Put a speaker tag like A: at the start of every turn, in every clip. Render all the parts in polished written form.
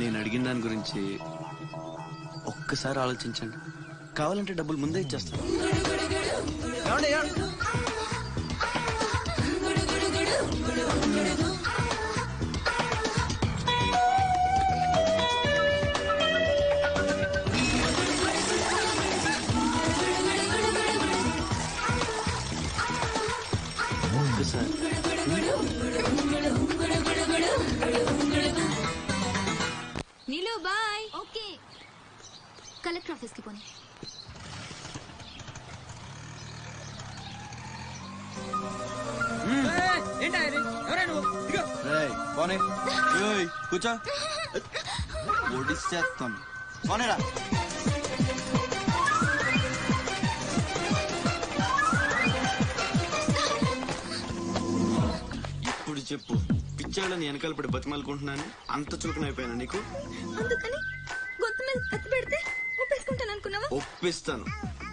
A: నేను అడిగిన దాని గురించి ఒక్కసారి ఆలోచించండి. కావాలంటే డబ్బులు ముందే ఇచ్చేస్తాను. ఒక్కసారి
B: నీలు బాయ్. ఓకే, కలెక్టర్ ఆఫీస్ కి పోనీ.
A: కూర్చో, ఒడిసేస్తాం. పోనేరా. ఇప్పుడు చెప్పు, పిచ్చాళ్ళని వెనకాల పడి బతిమాలుకుంటున్నాను, అంత చులకనైపోయాను నీకు?
B: అందుకని గొంతు మీద కత్తి పెడితే ఒప్పేసుకుంటాను అనుకున్నావా?
A: ఒప్పిస్తాను.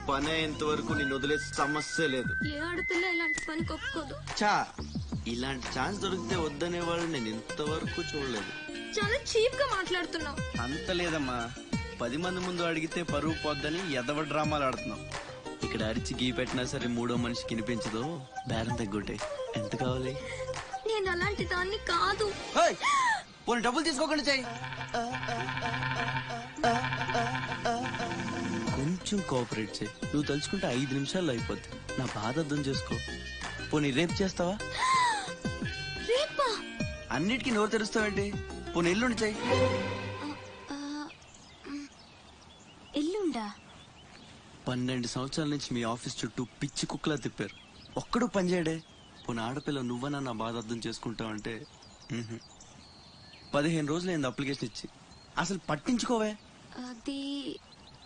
A: పని అయ్యేంత వరకు నేను వదిలే సమస్య లేదు.
B: ఏ ఆడపిల్ల ఇలాంటి పనికి ఒప్పుకోదు.
A: చా, ఇలాంటి ఛాన్స్ దొరికితే వద్దనే వాళ్ళు నేను ఇంతవరకు చూడలేదు.
B: చాలా చీప్ గా మాట్లాడుతున్నావు.
A: అంత లేదమ్మా, 10 మంది ముందు అడిగితే పరువు పోద్దని ఎదవ డ్రామాలు ఆడుతున్నాం. ఇక్కడ అరిచి గీ పెట్టినా సరే మూడో మనిషికి వినిపించదు. బేరం తగ్గుంటే ఎంత కావాలి?
B: నేను అలాంటి దాన్ని కాదు.
A: పోనీ డబ్బులు తీసుకోకుండా చెయ్యి. కొంచెం కోఆపరేట్ చేయి. నువ్వు తలుచుకుంటే 5 నిమిషాల్లో అయిపోద్ది. నా బాధ అర్థం చేసుకో. పోనీ రేపు చేస్తావా?
B: రేపా?
A: అన్నిటికీ నోరు తెరుస్తావేంటి? పోనీ ఎల్లుండి చెయ్యి.
B: ఎల్లుండా?
A: 12 సంవత్సరాల నుంచి మీ ఆఫీస్ చుట్టూ పిచ్చి కుక్కలా తిప్పారు, ఒక్కడు పనిచేయడే. పోనీ ఆడపిల్ల నువ్వన్నా నా బాధ అర్థం చేసుకుంటావంటే 15 రోజులైంది అప్లికేషన్ ఇచ్చి, అసలు పట్టించుకోవే.
B: అది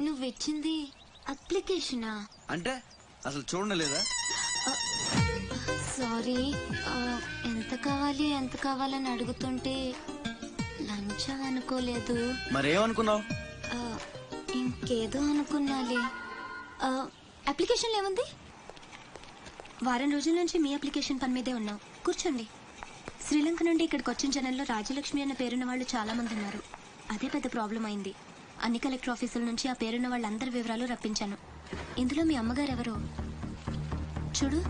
B: నువ్విచ్చింది అప్లికేషనా?
A: అంటే అసలు చూడలేదా?
B: సారీ, ఎంత కావాలని అడుగుతుంటే లంచం అనుకోలేదు.
A: మరేమనుకున్నావు?
B: ఇంకేదో అనుకున్నాలే. అప్లికేషన్ ఏముంది? వారం రోజుల నుంచి మీ అప్లికేషన్ పని మీదే ఉన్నాం. కూర్చోండి. శ్రీలంక నుండి ఇక్కడికి వచ్చిన జనంలో రాజలక్ష్మి అన్న పేరున్న వాళ్ళు చాలా మంది ఉన్నారు. అదే పెద్ద ప్రాబ్లం అయింది. అన్ని కలెక్టర్ ఆఫీసుల నుంచి ఆ పేరున్న వాళ్ళందరి వివరాలు రప్పించాను. ఇందులో మీ అమ్మగారు ఎవరు చూడు.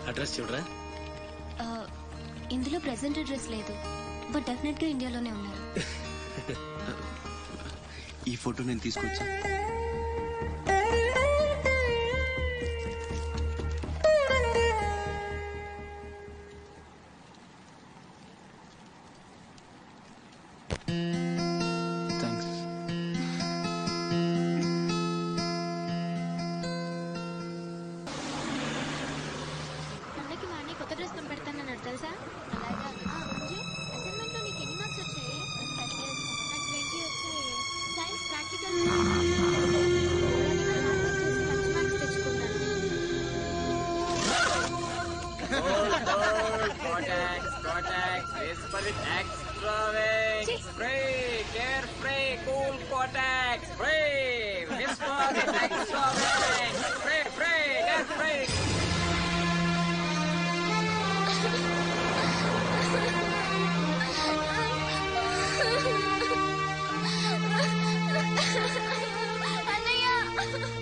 A: అడ్రస్ చూడరా.
B: ఇందులో ప్రెసెంట్ అడ్రస్ లేదు, బట్ డెఫినెట్ గా ఇండియాలోనే ఉన్నారు.
A: ఈ ఫోటో నేను తీసుకొచ్చా.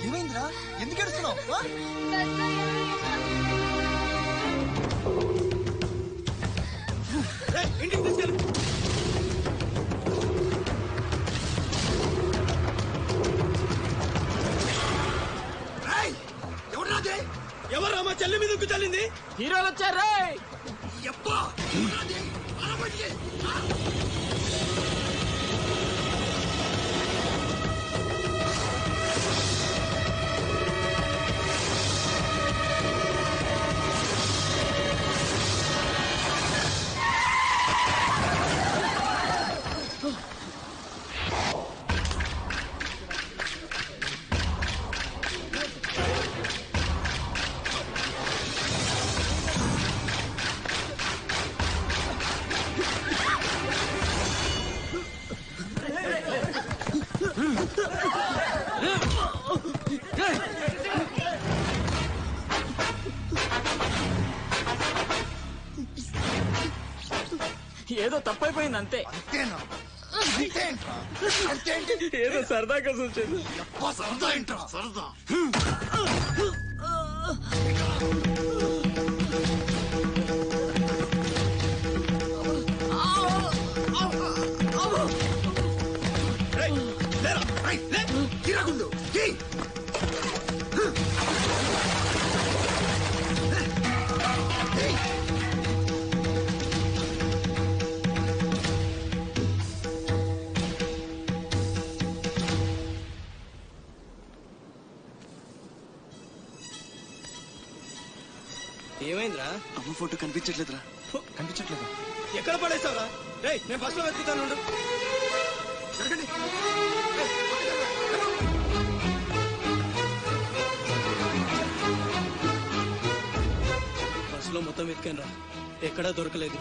C: ఏమైందిరా? ఎందుకు ఏడుస్తున్నావు? ఇంటికి తీసుకెళ్ళు. ఎవరు మా చెల్లి మీద చల్లింది?
D: హీరోలు వచ్చారు. ఏదో తప్పైపోయింది అంతే.
C: అంతేనా? అంతేంట్రా? అంతేంటి?
D: ఏదో సరదాగా చూసాను.
C: అబ్బా, సరదా ఏంట్రా సరదా? రేయ్, లేరా, రేయ్, లే, తిరగుండు, తీ. తీ.
A: ఏమైందిరా?
E: అమ్మ ఫోటో కనిపించట్లేదురా. కనిపించట్లేదా?
A: ఎక్కడ పడేసావురా? రేయ్, నేను బస్ లో వెతుకుతాను.
C: జరగండి.
A: బస్ లో మొత్తం వెతికాను రా, ఎక్కడా దొరకలేదు.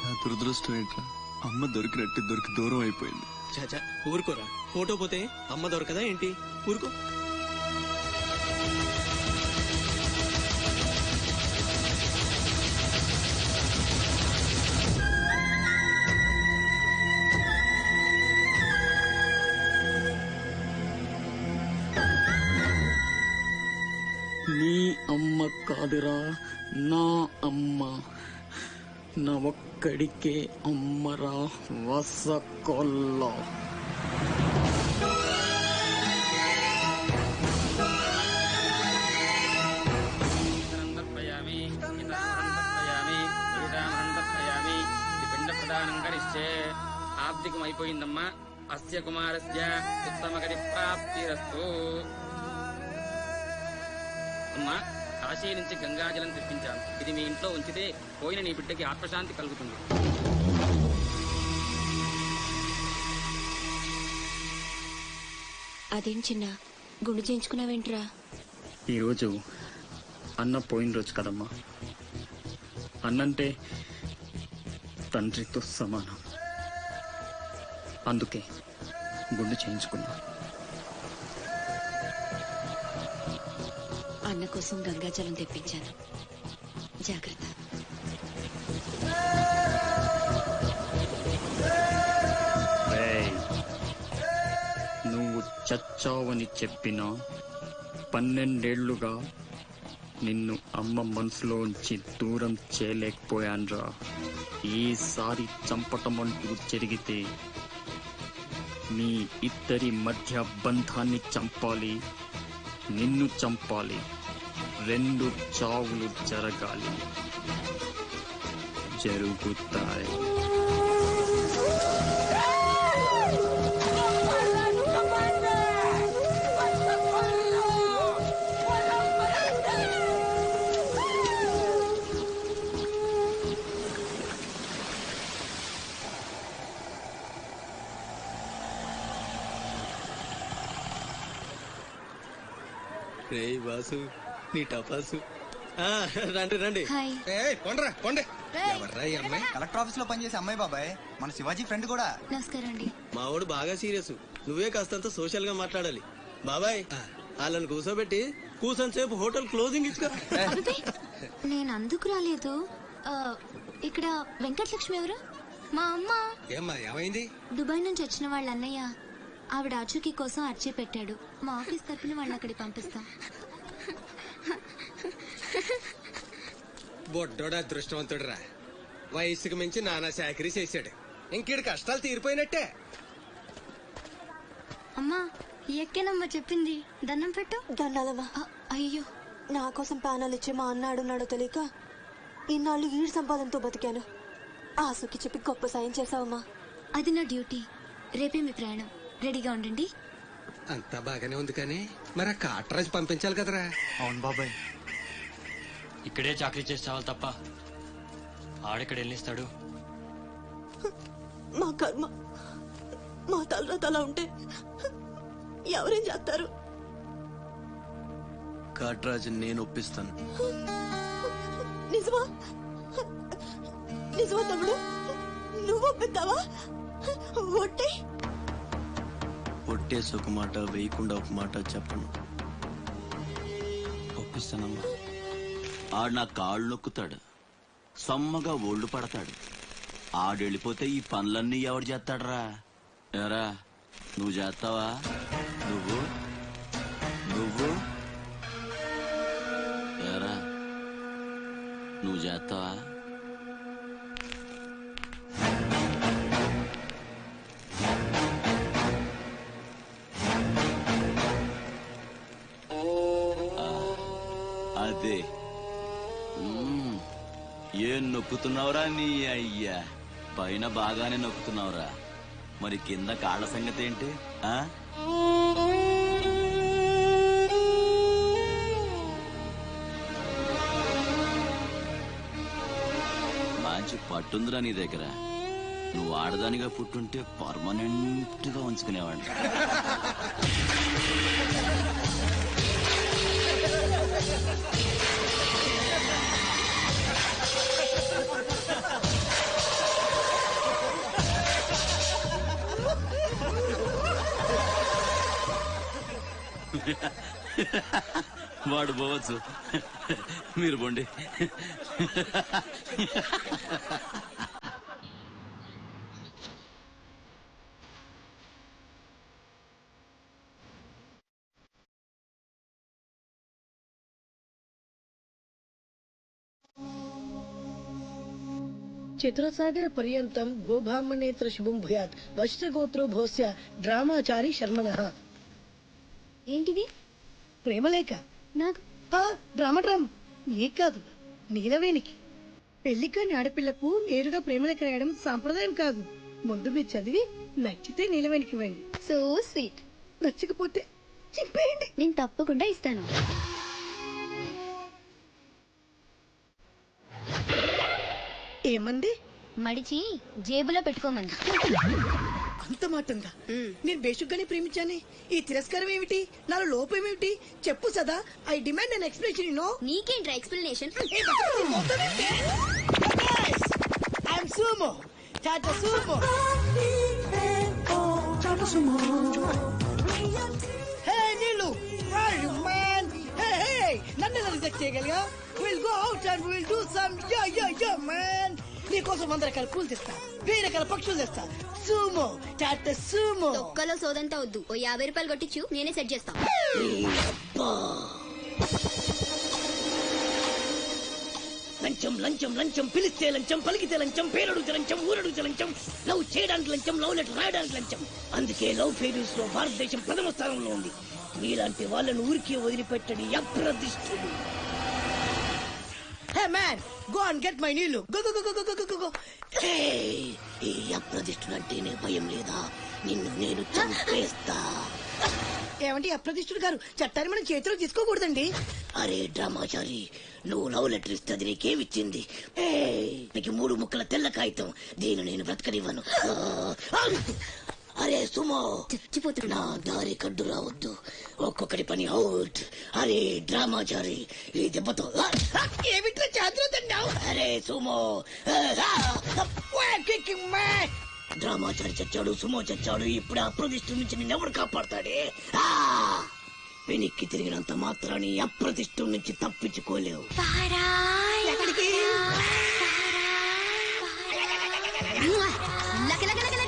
E: నా దురదృష్టం ఏంట్రా, అమ్మ దొరికి దూరం అయిపోయింది.
A: చాచా ఊరుకోరా, ఫోటో పోతే అమ్మ దొరకదా ఏంటి? ఊరుకో.
D: నీ అమ్మ కాదురా, నా అమ్మ. నా ఒక్కడికే అమ్మరా వసకొల్ల.
F: ఆబ్దికమైపోయిందమ్మా. అస్య కుమారస్య ఉత్తమగతి ప్రాప్తిరస్తు. అమ్మా, కాశీ నుంచి గంగాజలం తెప్పించాను. ఇది మీ ఇంట్లో ఉంచితే పోయిన నీ బిడ్డకి ఆత్మశాంతి కలుగుతుంది.
B: అదేం చిన్న గుండు చేయించుకున్నావేంట్రా?
D: ఈరోజు అన్న పోయిన రోజు కదమ్మా. అన్నంటే తండ్రితో సమానం. అందుకే గుండు చేయించుకున్నా.
B: అన్న కోసం గంగాజలం తెప్పించాను, జాగ్రత్త.
D: రేయ్, నువ్వు చచ్చావని చెప్పినా 12 ఏళ్లుగా నిన్ను అమ్మ మనసులోంచి దూరం చేయలేకపోయాన్రా. ఈసారి చంపటం అంటూ జరిగితే మీ ఇద్దరి మధ్య బంధాన్ని చంపాలి, నిన్ను చంపాలి. 2 చావులు జరగాలి. జరుగుతాయి.
A: రే బాసు, నీ టపాసు. రండి రండి.
B: హాయ్.
C: కొండ్రా కొండే. ఎవర్రా ఈ అమ్మాయి?
E: కలెక్టర్ ఆఫీస్ లో పనిచేసే అమ్మాయి బాబాయ్, మన శివాజీ ఫ్రెండ్ కూడా.
B: నమస్కారం అండి.
A: మావాడు బాగా సీరియస్, నువ్వే కాస్తంత సోషల్ గా మాట్లాడాలి. బాబాయ్, వాళ్ళని కూర్చోబెట్టి కూర్చొని సేపు హోటల్ క్లోజింగ్ ఇచ్చుకో.
B: అబ్బే, నేను అందుకు రాలేదు. ఇక్కడ వెంకటలక్ష్మి ఎవరు? మా అమ్మ.
C: ఏమ్మా ఏమైంది?
B: దుబాయ్ నుంచి వచ్చిన వాళ్ళ అన్నయ్య ఆవిడ ఆచూకీ కోసం అర్చీ పెట్టాడు. మా ఆఫీస్ తరపున వాళ్ళని అక్కడికి పంపిస్తాం.
C: బొడ్డోడు అదృష్టవంతుడురా, వయసుకు మించి నానా చాకరీ చేశాడు. ఇంకీడి కష్టాలు తీరిపోయినట్టే.
B: అమ్మా, ఎక్కేనమ్మా చెప్పింది. దండం పెట్టు.
G: దండాలమ్మా.
B: అయ్యో,
G: నా కోసం ప్రాణాలు ఇచ్చే మా అన్న ఆడున్నాడో తెలియక ఇన్నాళ్ళు ఈడు సంపాదనతో బతికాను. ఆసుకి చెప్పి గొప్ప సాయం చేసావమ్మా.
B: అది నా డ్యూటీ. రేపే మీ ప్రయాణం, రెడీగా ఉండండి.
C: అంతా బాగానే ఉంది కానీ మరి ఆ కాట్రాజ్ పంపించాలి కదరా.
E: అవును బాబాయ్,
H: ఇక్కడే చాకరీ చేసి చావాలి తప్ప ఆడెక్కడ వెళ్ళిస్తాడు.
G: మా కర్మ, మా తలరాత అలా ఉంటే ఎవరేం చేస్తారు?
A: కాట్రాజు నేను ఒప్పిస్తాను.
G: నిజమా? నిజమా తమ్ముడు? నువ్వు ఒప్పిద్దావా? ఒట్టే
A: కొట్టేసి ఒక మాట వేయకుండా ఒక మాట చెప్పను. ఒప్పిస్తానమ్మా. ఆడు నా కాళ్ళు నొక్కుతాడు, సమ్మగా ఒళ్ళు పడతాడు. ఆడెళ్ళిపోతే ఈ పనులన్నీ ఎవడు చేస్తాడరా? ఎరా నువ్వు చేస్తావా? నువ్వు నువ్వు ఎరా నువ్వు చేస్తావా? అదే ఏం నొక్కుతున్నావురా నీ అయ్యా? పైన బాగానే నొక్కుతున్నావురా, మరి కింద కాళ్ళ సంగతి ఏంటి? ఆ మంచి పట్టుందిరా నీ దగ్గర. నువ్వు ఆడదానిగా పుట్టుంటే పర్మనెంట్ గా ఉంచుకునేవాడిని. వాడు పోవచ్చు, మీరు పోండి.
I: చతురసాగర పర్యంతం గోబ్రాహ్మణేతర శుభం భూయాత్ వశిష్ఠగోత్రో భోస్య డ్రామాచారి శర్మణః.
B: ఏంటిది?
I: ప్రేమలేఖ.
B: నాకు
I: డ్రామా నీకు కాదు, నీలవేణికి. పెళ్లికాని ఆడపిల్లకు నేరుగా ప్రేమలేఖ రాయడం సాంప్రదాయం కాదు. ముందు మీరు చదివి నచ్చితే నీలవేణికి ఇవ్వండి.
B: So sweet.
I: నచ్చకపోతే చింపేయండి.
B: నేను తప్పకుండా ఇస్తాను.
I: ఏమంది?
B: మడిచి జేబులో పెట్టుకోమంది.
I: అంత మాట ఉందా? నేను బేషుగ్గానే ప్రేమించాను. ఈ తిరస్కారం ఏమిటి? నాలో లోపం ఏమిటి? చెప్పు సదా. I demand an explanation. No
B: నీకేంట్రా explanation?
I: I'm Sumo. Tata Sumo. Hey Neelu, where are you man? Hey, నన్ను రిజెక్ట్ చేయగలిగా? We'll go out and we'll do some yeah man. నీకోసం 100 రకాల పూలు తెస్తా, 1000 రకాల పక్షులు తెస్తా. సుమో, టాటా సుమో.
B: ఒక్కలో సోదంతా వద్దు. ఓ 50 రూపాయలు కొట్టించు, నేనే సెట్ చేస్తా.
I: లంచం లంచం లంచం, పిలిస్తే లంచం, పలికితే లంచం, పేరడుగుతే లంచం, ఊరడుగుతే లంచం, లవ్ చేయడానికి లంచం, లవ్ లెటర్ రాయడానికి లంచం. అందుకే లవ్ ఫెయిల్యూర్స్ లో భారతదేశం ప్రథమ స్థానంలో ఉంది. మీలాంటి వాళ్ళను ఊరికే వదిలిపెట్టడి అప్రదిష్టుడు. Hey man, go and get my నీళ్ళు. Go go go go go go go. Hey, ఈ అప్రదిష్టుడు అంటేనే భయం లేదా? నిన్ను నేను చంపేస్తా. ఏమంటే అప్రదిష్టుడు గారు, చట్టాన్ని మనం చేతిలో తీసుకోకూడదండి. అరే డ్రామాచారి, నువ్వు లవ్ లెటర్ ఇస్తే అది నీకేమిచ్చింది? నీకు 3 ముక్కల తెల్ల కాగితం. దీన్ని నేను బ్రతకనివ్వను. అరే సుమో, చచ్చిపోతున్నా. దారి కడ్డు రావద్దు, ఒక్కొక్కటి పని అవుట్. అరే డ్రామాచారి, ఈ దెబ్బతో ఏమిట్లా చేతులు తిన్నావు? అరే సుమో, డ్రామాచారి చచ్చాడు, సుమో చచ్చాడు. ఇప్పుడు అప్రదిష్టు నుంచి నిన్నెవడు కాపాడతాడే? వెనక్కి తిరిగినంత మాత్రాన్ని అప్రదిష్టు నుంచి తప్పించుకోలేవు.
B: లక లక లక